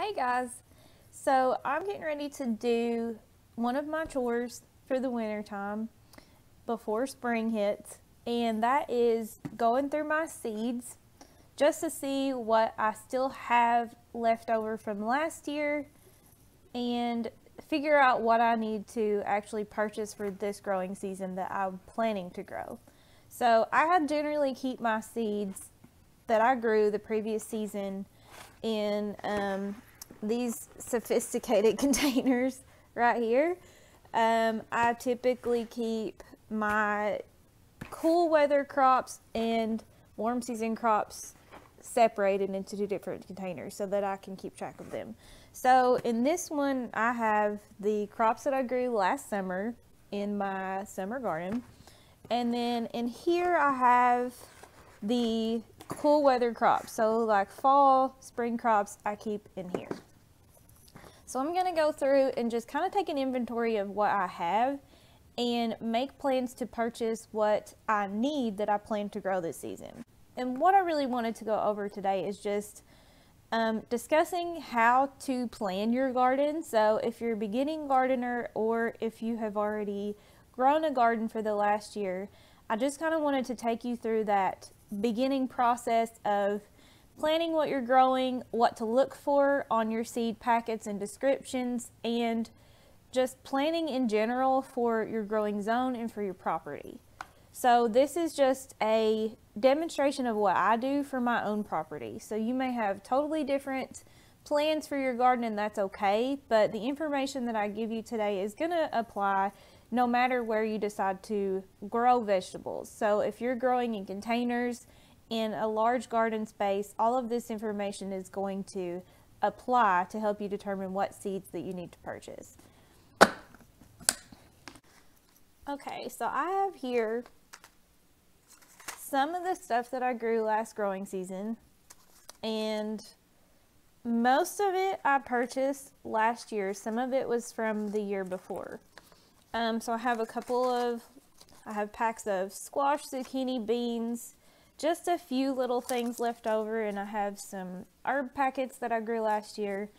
Hey guys, so I'm getting ready to do one of my chores for the winter time before spring hits, and that is going through my seeds just to see what I still have left over from last year and figure out what I need to actually purchase for this growing season that I'm planning to grow. So I generally keep my seeds that I grew the previous season in these sophisticated containers right here. I typically keep my cool weather crops and warm season crops separated into two different containers so that I can keep track of them. So in this one, I have the crops that I grew last summer in my summer garden. And then in here I have the cool weather crops. So like fall, spring crops I keep in here. So I'm going to go through and just kind of take an inventory of what I have and make plans to purchase what I need that I plan to grow this season. And what I really wanted to go over today is just discussing how to plan your garden. So if you're a beginning gardener or if you have already grown a garden for the last year, I just kind of wanted to take you through that beginning process of planning what you're growing, what to look for on your seed packets and descriptions, and just planning in general for your growing zone and for your property. So this is just a demonstration of what I do for my own property. So you may have totally different plans for your garden, and that's okay, but the information that I give you today is going to apply no matter where you decide to grow vegetables. So if you're growing in containers in a large garden space, all of this information is going to apply to help you determine what seeds that you need to purchase. Okay, so I have here some of the stuff that I grew last growing season, and most of it I purchased last year. Some of it was from the year before. So I have I have packs of squash, zucchini, beans, just a few little things left over, and I have some herb packets that I grew last year.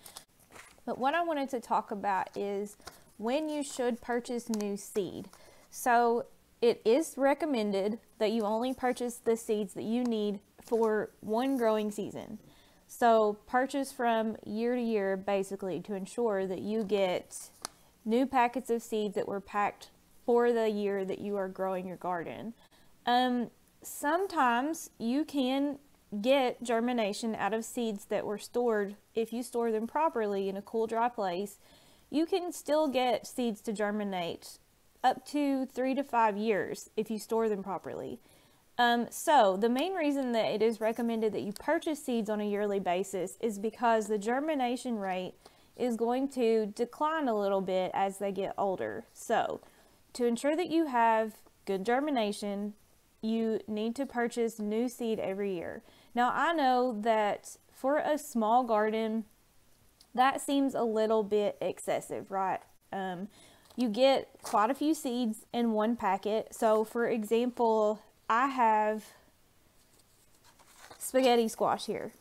But what I wanted to talk about is when you should purchase new seed. So it is recommended that you only purchase the seeds that you need for one growing season. So purchase from year to year basically to ensure that you get new packets of seeds that were packed for the year that you are growing your garden. Sometimes you can get germination out of seeds that were stored. If you store them properly in a cool, dry place, you can still get seeds to germinate up to 3 to 5 years if you store them properly. So the main reason that it is recommended that you purchase seeds on a yearly basis is because the germination rate is going to decline a little bit as they get older. So to ensure that you have good germination, you need to purchase new seed every year. Now I know that for a small garden, that seems a little bit excessive, right? You get quite a few seeds in one packet. So for example, I have spaghetti squash here.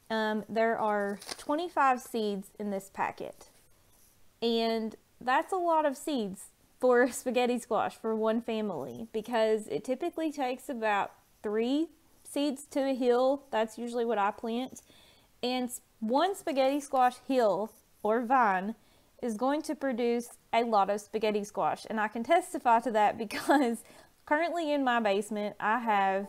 There are 25 seeds in this packet, and that's a lot of seeds for spaghetti squash for one family, because it typically takes about 3 seeds to a hill. That's usually what I plant, and one spaghetti squash hill or vine is going to produce a lot of spaghetti squash, and I can testify to that because currently in my basement I have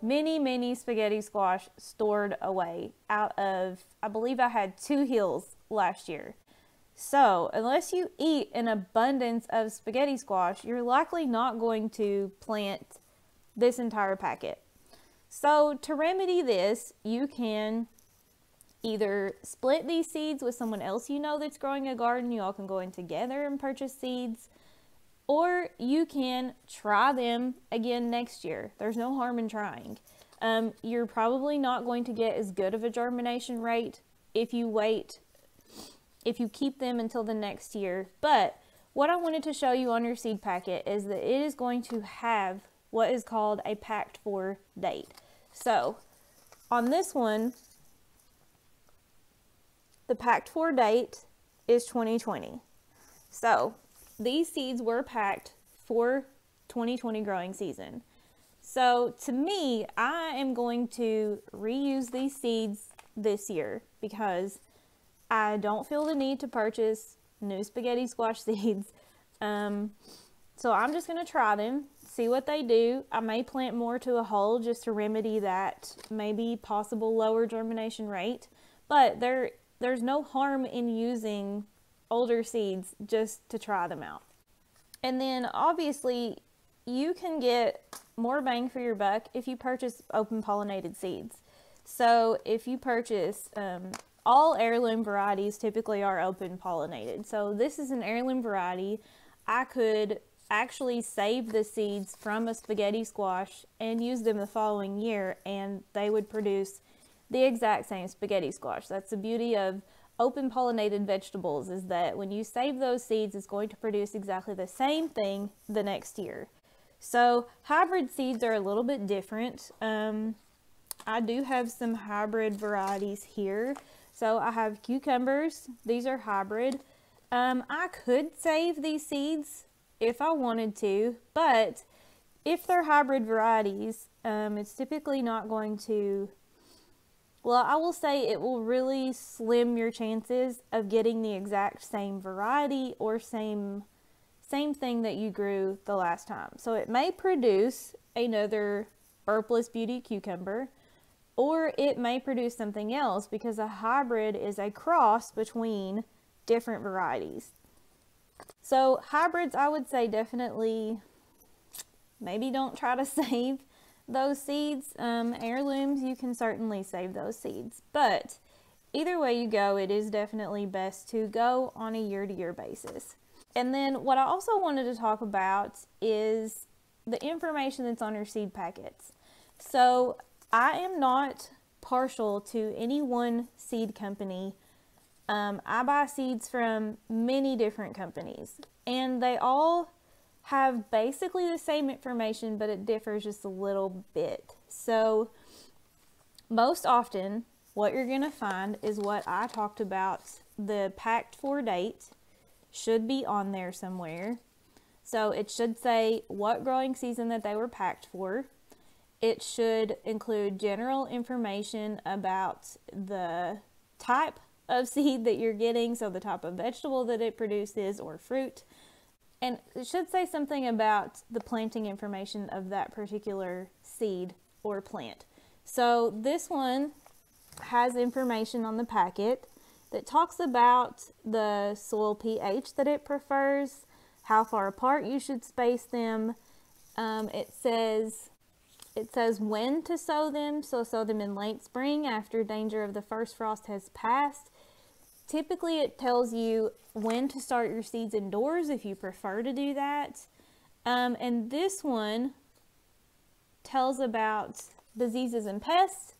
many spaghetti squash stored away out of, I believe I had 2 hills last year. So unless you eat an abundance of spaghetti squash, you're likely not going to plant this entire packet. So to remedy this, you can either split these seeds with someone else you know that's growing a garden. You all can go in together and purchase seeds, or you can try them again next year. There's no harm in trying. You're probably not going to get as good of a germination rate if you keep them until the next year. But what I wanted to show you on your seed packet is that it is going to have what is called a packed for date. So on this one, the packed for date is 2020. So these seeds were packed for 2020 growing season. So to me, I am going to reuse these seeds this year because I don't feel the need to purchase new spaghetti squash seeds. So I'm just going to try them, see what they do. I may plant more to a hole just to remedy that maybe possible lower germination rate. But there's no harm in using older seeds just to try them out. And then obviously you can get more bang for your buck if you purchase open pollinated seeds. So if you purchase, all heirloom varieties typically are open pollinated. So this is an heirloom variety. I could actually save the seeds from a spaghetti squash and use them the following year, and they would produce the exact same spaghetti squash. That's the beauty of open pollinated vegetables, is that when you save those seeds, it's going to produce exactly the same thing the next year. So hybrid seeds are a little bit different. I do have some hybrid varieties here. So I have cucumbers. These are hybrid. I could save these seeds if I wanted to, but if they're hybrid varieties, it's typically not going to, well, I will say it will really slim your chances of getting the exact same variety or same thing that you grew the last time. So it may produce another Herbless Beauty cucumber, or it may produce something else, because a hybrid is a cross between different varieties. So hybrids, I would say definitely maybe don't try to save those seeds. Heirlooms, you can certainly save those seeds. But either way you go, it is definitely best to go on a year-to-year basis. And then what I also wanted to talk about is the information that's on your seed packets. So I am not partial to any one seed company. I buy seeds from many different companies, and they all have basically the same information, but it differs just a little bit. So most often what you're going to find is what I talked about. The packed for date should be on there somewhere. So it should say what growing season that they were packed for. It should include general information about the type of seed that you're getting, so the type of vegetable that it produces or fruit. And it should say something about the planting information of that particular seed or plant. So this one has information on the packet that talks about the soil pH that it prefers, how far apart you should space them. It says when to sow them, so sow them in late spring after danger of the first frost has passed. Typically it tells you when to start your seeds indoors if you prefer to do that. And this one tells about diseases and pests,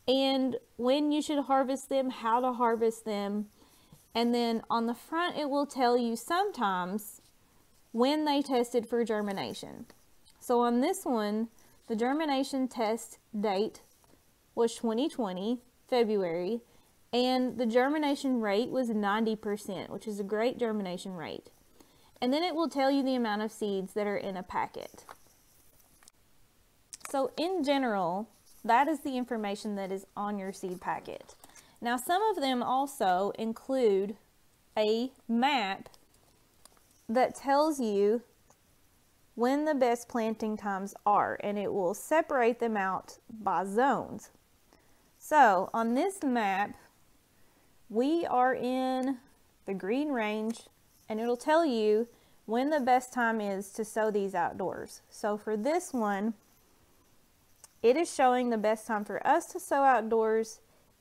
and when you should harvest them, how to harvest them. And then on the front it will tell you sometimes when they tested for germination. So on this one, the germination test date was 2020, February, and the germination rate was 90%, which is a great germination rate. And then it will tell you the amount of seeds that are in a packet. So in general, that is the information that is on your seed packet. Now some of them also include a map that tells you when the best planting times are, and it will separate them out by zones. So on this map, we are in the green range, and it'll tell you when the best time is to sow these outdoors. So for this one, it is showing the best time for us to sow outdoors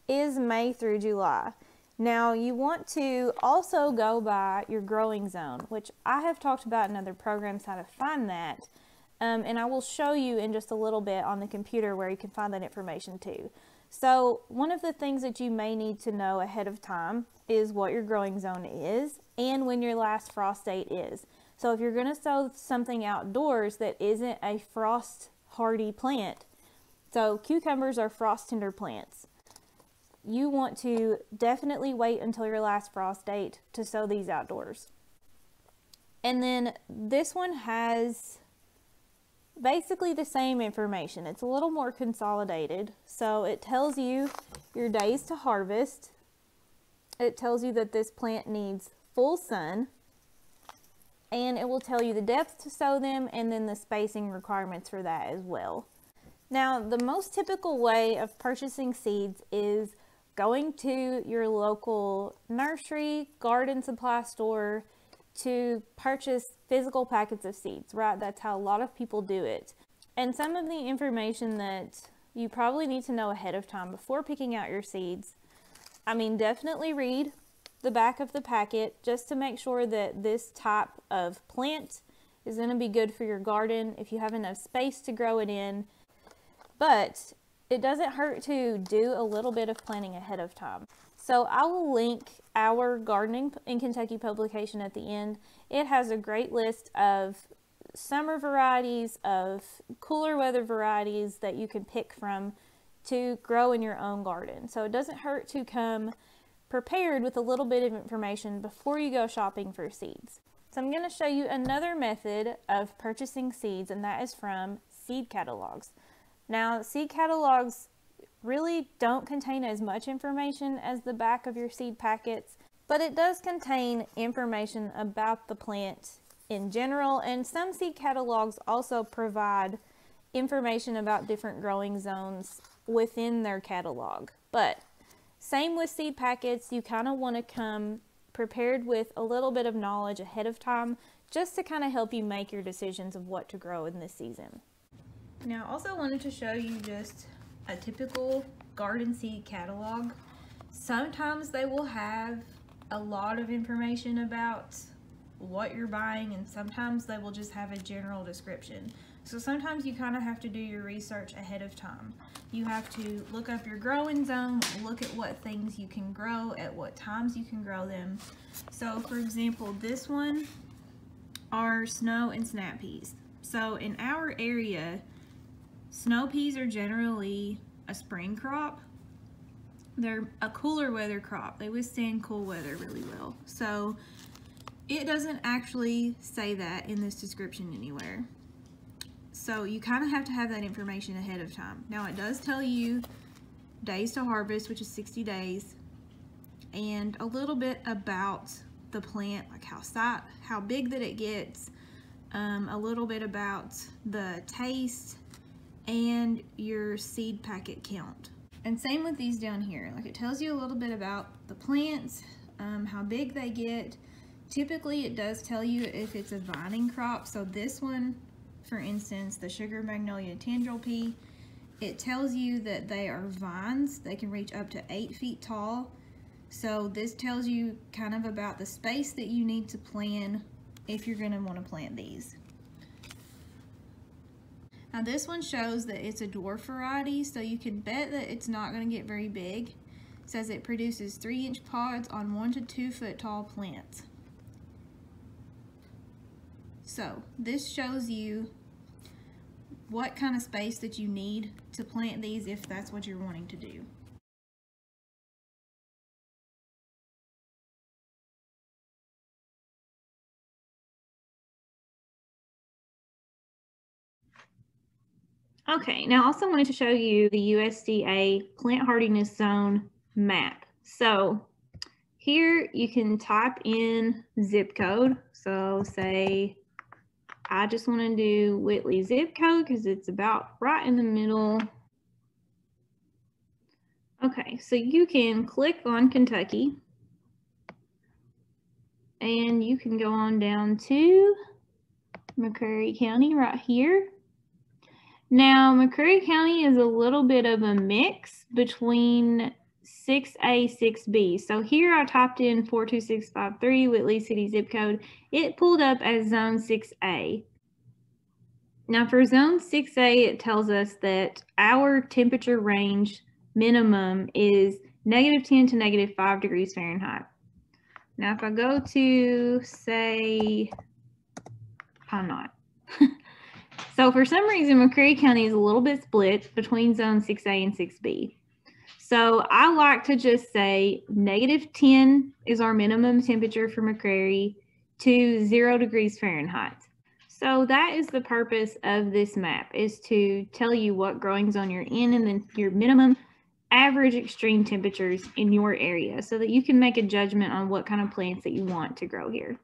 is May through July. Now you want to also go by your growing zone, which I have talked about in other programs how to find that. And I will show you in just a little bit on the computer where you can find that information too. So one of the things that you may need to know ahead of time is what your growing zone is and when your last frost date is. So if you're going to sow something outdoors that isn't a frost hardy plant, so cucumbers are frost tender plants. you want to definitely wait until your last frost date to sow these outdoors. And then this one has basically the same information. It's a little more consolidated. So it tells you your days to harvest. It tells you that this plant needs full sun, and it will tell you the depth to sow them and then the spacing requirements for that as well. Now, the most typical way of purchasing seeds is going to your local nursery, garden supply store to purchase physical packets of seeds, right? That's how a lot of people do it. And some of the information that you probably need to know ahead of time before picking out your seeds, I mean, definitely read the back of the packet just to make sure that this type of plant is going to be good for your garden if you have enough space to grow it in. But it doesn't hurt to do a little bit of planning ahead of time. So I will link our Gardening in Kentucky publication at the end. It has a great list of summer varieties, of cooler weather varieties that you can pick from to grow in your own garden. So it doesn't hurt to come prepared with a little bit of information before you go shopping for seeds. So I'm going to show you another method of purchasing seeds, and that is from seed catalogs. Now, seed catalogs really don't contain as much information as the back of your seed packets, but it does contain information about the plant in general, and some seed catalogs also provide information about different growing zones within their catalog. But same with seed packets, you kind of want to come prepared with a little bit of knowledge ahead of time just to kind of help you make your decisions of what to grow in this season. Now, I also wanted to show you just a typical garden seed catalog. Sometimes they will have a lot of information about what you're buying, and sometimes they will just have a general description. So sometimes you kind of have to do your research ahead of time. You have to look up your growing zone, look at what things you can grow, at what times you can grow them. So for example, this one are snow and snap peas. So in our area, snow peas are generally a spring crop. They're a cooler weather crop. They withstand cool weather really well. So it doesn't actually say that in this description anywhere. So you kind of have to have that information ahead of time. Now it does tell you days to harvest, which is 60 days, and a little bit about the plant, like how big that it gets, a little bit about the taste, and your seed packet count. And same with these down here. Like, it tells you a little bit about the plants, how big they get. Typically it does tell you if it's a vining crop. So this one, for instance, the sugar magnolia tendril pea, it tells you that they are vines. They can reach up to 8 feet tall. So this tells you kind of about the space that you need to plan if you're going to want to plant these. Now this one shows that it's a dwarf variety, so you can bet that it's not going to get very big. It says it produces 3-inch pods on 1 to 2 foot tall plants. So this shows you what kind of space that you need to plant these if that's what you're wanting to do. Okay, now I also wanted to show you the USDA plant hardiness zone map. So here you can type in zip code. So say I just want to do Whitley zip code because it's about right in the middle. Okay, so you can click on Kentucky and you can go on down to McCreary County right here. Now, McCreary County is a little bit of a mix between 6A, 6B. So here I typed in 42653, Whitley City zip code. It pulled up as zone 6A. Now for zone 6A, it tells us that our temperature range minimum is -10 to -5 degrees Fahrenheit. Now if I go to, say, I'm not. So for some reason, McCreary County is a little bit split between zone 6A and 6B. So I like to just say -10 is our minimum temperature for McCreary to 0 degrees Fahrenheit. So that is the purpose of this map, is to tell you what growing zone you're in and then your minimum average extreme temperatures in your area so that you can make a judgment on what kind of plants that you want to grow here.